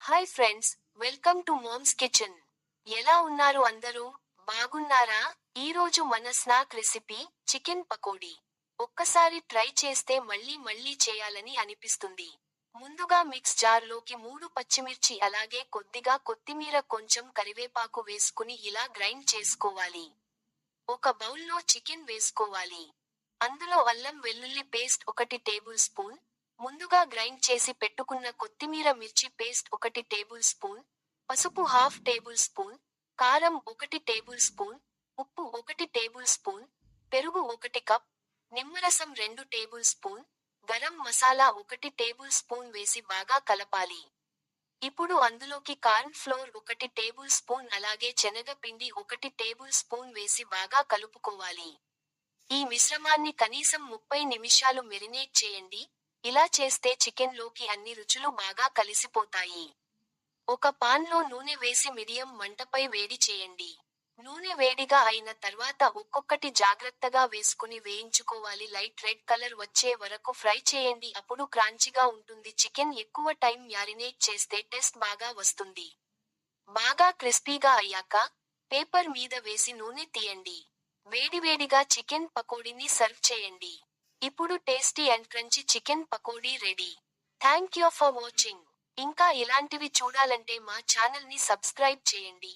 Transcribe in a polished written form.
Hi friends, welcome to moms kitchen. ఎలా ఉన్నారు అందరూ? బాగున్నారా? ఈరోజు మన స్నాక్ రెసిపీ చికెన్ పకోడీ. ఒక్కసారి ట్రై చేస్తే మళ్ళీ మళ్ళీ చేయాలని అనిపిస్తుంది. ముందుగా మిక్స్ జార్లోకి 3 పచ్చిమిర్చి అలాగే కొద్దిగా కొత్తిమీర కొంచెం కరివేపాకు వేసుకుని ఇలా గ్రైండ్ చేసుకోవాలి. ఒక బౌల్లో చికెన్ వేసుకోవాలి. అందులో అల్లం వెల్లుల్లి పేస్ట్ 1 టేబుల్ స్పూన్, ముందుగా గ్రైండ్ చేసి పెట్టుకున్న కొత్తిమీర మిర్చి పేస్ట్ 1 టేబుల్ స్పూన్, పసుపు హాఫ్ టేబుల్ స్పూన్, కారం 1 టేబుల్ స్పూన్, ఉప్పు 1 టేబుల్ స్పూన్, పెరుగు 1 కప్, నిమ్మరసం 2 table spoon, garam masala 1 table spoon వేసి బాగా కలపాలి. ఇప్పుడు అందులోకి కార్న్ ఫ్లోర్ 1 టేబుల్ స్పూన్ అలాగే శనగపిండి 1 టేబుల్ స్పూన్ వేసి బాగా కలుపుకోవాలి. ఈ మిశ్రమాన్ని కనీసం 30 నిమిషాలు మెరినేట్ చేయండి. ఇలా చేస్తే చికెన్ లోకి అన్ని రుచులు బాగా కలిసిపోతాయి. ఒక పాన్ లో నూనె వేసి మీడియం మంటపై వేడి చేయండి. నూనె వేడిగా అయిన తర్వాత ఒక్కొక్కటి జాగ్రత్తగా వేసుకుని వేయించుకోవాలి. లైట్ రెడ్ కలర్ వచ్చే వరకు ఫ్రై చేయండి. అప్పుడు క్రాంచిగా ఉంటుంది. చికెన్ ఎక్కువ టైం మ్యారినేట్ చేస్తే టేస్ట్ బాగా వస్తుంది. బాగా క్రిస్పీగా అయ్యాక పేపర్ మీద వేసి నూనె తీయండి. వేడివేడిగా చికెన్ పకోడీని సర్వ్ చేయండి. ఇప్పుడు tasty and crunchy chicken pakodi ready. Thank you for watching. ఇంకా ఇలాంటివి చూడాలంటే మా ఛానల్ ని సబ్స్క్రైబ్ చేయండి.